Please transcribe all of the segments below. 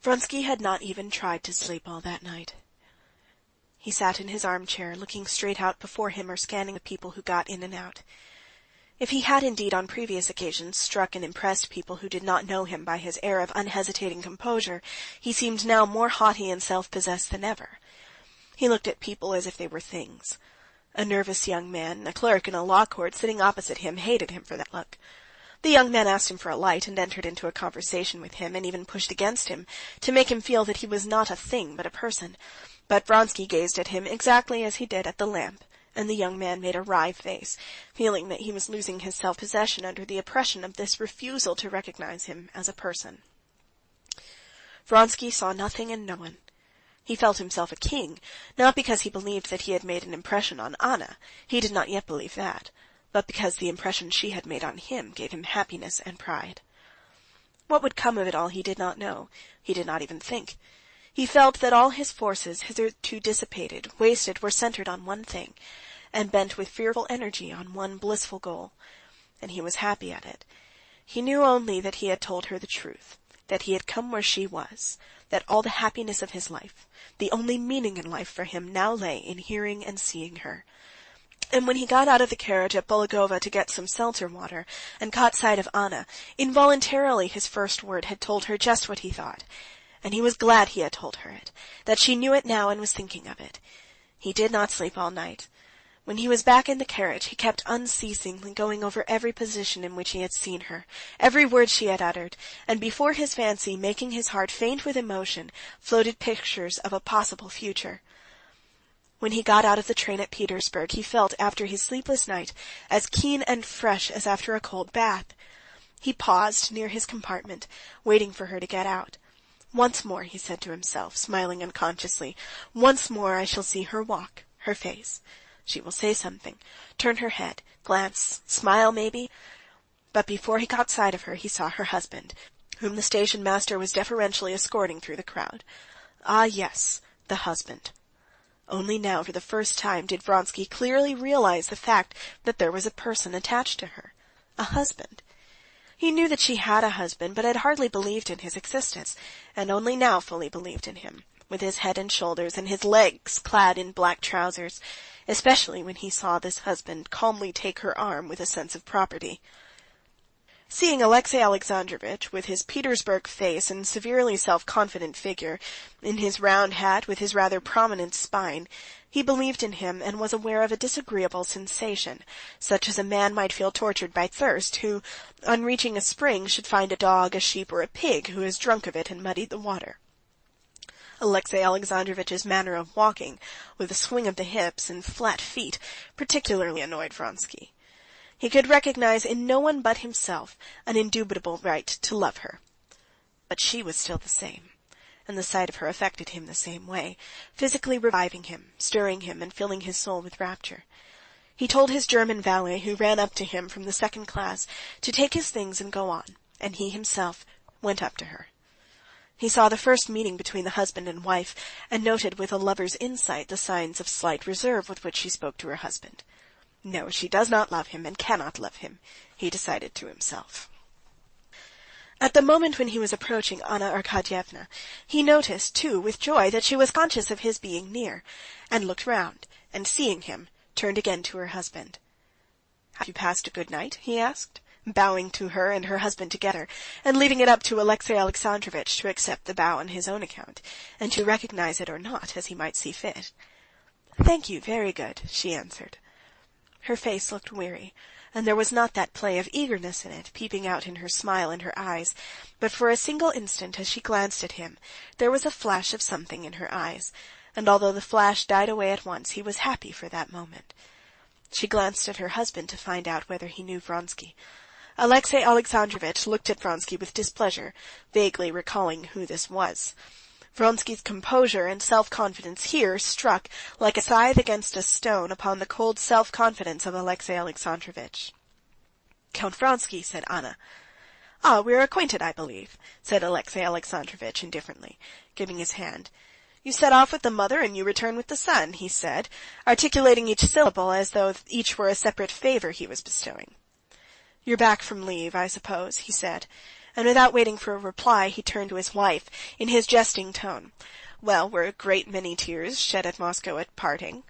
Vronsky had not even tried to sleep all that night. He sat in his armchair, looking straight out before him or scanning the people who got in and out. If he had indeed on previous occasions struck and impressed people who did not know him by his air of unhesitating composure, he seemed now more haughty and self-possessed than ever. He looked at people as if they were things. A nervous young man, a clerk in a law court sitting opposite him, hated him for that look. The young man asked him for a light and entered into a conversation with him and even pushed against him to make him feel that he was not a thing but a person. But Vronsky gazed at him exactly as he did at the lamp, and the young man made a wry face, feeling that he was losing his self-possession under the oppression of this refusal to recognize him as a person. Vronsky saw nothing and no one. He felt himself a king, not because he believed that he had made an impression on Anna, he did not yet believe that, but because the impression she had made on him gave him happiness and pride. What would come of it all he did not know, he did not even think. He felt that all his forces, hitherto dissipated, wasted, were centered on one thing, and bent with fearful energy on one blissful goal, and he was happy at it. He knew only that he had told her the truth, that he had come where she was, that all the happiness of his life, the only meaning in life for him now lay in hearing and seeing her. And when he got out of the carriage at Bulagova to get some seltzer water, and caught sight of Anna, involuntarily his first word had told her just what he thought. And he was glad he had told her it, that she knew it now and was thinking of it. He did not sleep all night. When he was back in the carriage, he kept unceasingly going over every position in which he had seen her, every word she had uttered, and before his fancy, making his heart faint with emotion, floated pictures of a possible future. When he got out of the train at Petersburg, he felt, after his sleepless night, as keen and fresh as after a cold bath. He paused near his compartment, waiting for her to get out. Once more, he said to himself, smiling unconsciously, once more I shall see her walk, her face. She will say something, turn her head, glance, smile maybe. But before he caught sight of her, he saw her husband, whom the station master was deferentially escorting through the crowd. Ah, yes, the husband. Only now, for the first time, did Vronsky clearly realize the fact that there was a person attached to her, a husband. He knew that she had a husband, but had hardly believed in his existence, and only now fully believed in him, with his head and shoulders and his legs clad in black trousers, especially when he saw this husband calmly take her arm with a sense of property. Seeing Alexey Alexandrovitch, with his Petersburg face and severely self-confident figure, in his round hat with his rather prominent spine, he believed in him and was aware of a disagreeable sensation, such as a man might feel tortured by thirst, who, on reaching a spring, should find a dog, a sheep, or a pig who has drunk of it and muddied the water. Alexey Alexandrovitch's manner of walking, with a swing of the hips and flat feet, particularly annoyed Vronsky. He could recognize in no one but himself an indubitable right to love her. But she was still the same, and the sight of her affected him the same way, physically reviving him, stirring him, and filling his soul with rapture. He told his German valet, who ran up to him from the second class, to take his things and go on, and he himself went up to her. He saw the first meeting between the husband and wife, and noted with a lover's insight the signs of slight reserve with which she spoke to her husband. No, she does not love him and cannot love him, he decided to himself. At the moment when he was approaching Anna Arkadyevna, he noticed, too, with joy, that she was conscious of his being near, and looked round, and seeing him, turned again to her husband. "Have you passed a good night?" he asked, bowing to her and her husband together, and leaving it up to Alexey Alexandrovitch to accept the bow on his own account, and to recognize it or not, as he might see fit. "Thank you, very good," she answered. Her face looked weary, and there was not that play of eagerness in it, peeping out in her smile and her eyes, but for a single instant, as she glanced at him, there was a flash of something in her eyes, and although the flash died away at once, he was happy for that moment. She glanced at her husband to find out whether he knew Vronsky. Alexey Alexandrovitch looked at Vronsky with displeasure, vaguely recalling who this was. Vronsky's composure and self-confidence here struck like a scythe against a stone upon the cold self-confidence of Alexey Alexandrovitch. "Count Vronsky," said Anna. "Ah, we're acquainted, I believe," said Alexey Alexandrovitch indifferently, giving his hand. "You set off with the mother and you return with the son," he said, articulating each syllable as though each were a separate favor he was bestowing. "You're back from leave, I suppose," he said, and without waiting for a reply he turned to his wife in his jesting tone. "Well, were a great many tears shed at Moscow at parting?"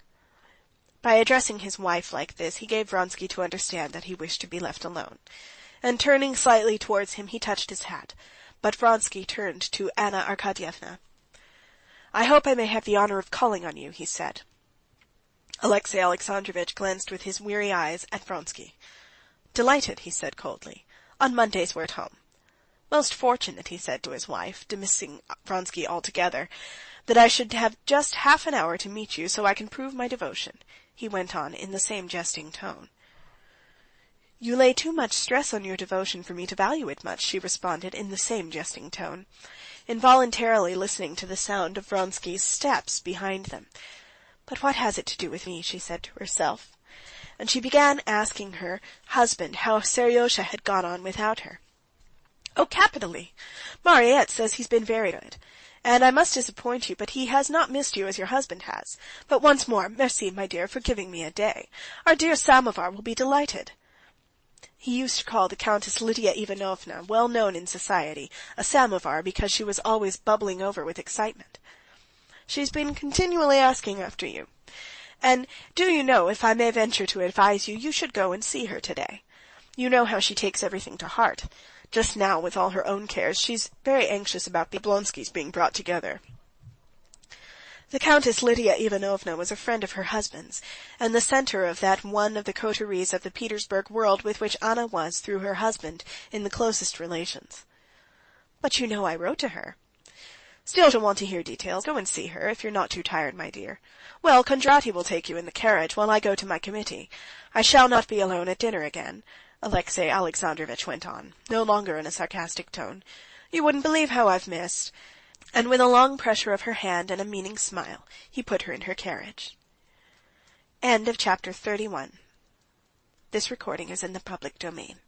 By addressing his wife like this, he gave Vronsky to understand that he wished to be left alone, and turning slightly towards him, he touched his hat. But Vronsky turned to Anna Arkadyevna. "I hope I may have the honor of calling on you," he said. Alexey Alexandrovitch glanced with his weary eyes at Vronsky. "Delighted," he said coldly. "On Mondays we're at home." "Most fortunate," he said to his wife, dismissing Vronsky altogether, "that I should have just half an hour to meet you, so I can prove my devotion," he went on in the same jesting tone. "You lay too much stress on your devotion for me to value it much," she responded in the same jesting tone, involuntarily listening to the sound of Vronsky's steps behind them. "But what has it to do with me?" she said to herself, and she began asking her husband how Seryosha had gone on without her. "Oh, capitally! Mariette says he's been very good. And I must disappoint you, but he has not missed you as your husband has. But once more, merci, my dear, for giving me a day. Our dear Samovar will be delighted." He used to call the Countess Lydia Ivanovna, well known in society, a samovar because she was always bubbling over with excitement. "She's been continually asking after you. And do you know, if I may venture to advise you, you should go and see her today. You know how she takes everything to heart. Just now, with all her own cares, she's very anxious about the Oblonskys being brought together." The Countess Lydia Ivanovna was a friend of her husband's, and the center of that one of the coteries of the Petersburg world with which Anna was, through her husband, in the closest relations. "But you know I wrote to her." "Still she'll want to hear details. Go and see her, if you're not too tired, my dear. Well, Kondraty will take you in the carriage, while I go to my committee. I shall not be alone at dinner again," Alexey Alexandrovitch went on, no longer in a sarcastic tone. "You wouldn't believe how I've missed." And with a long pressure of her hand and a meaning smile, he put her in her carriage. End of chapter 31. This recording is in the public domain.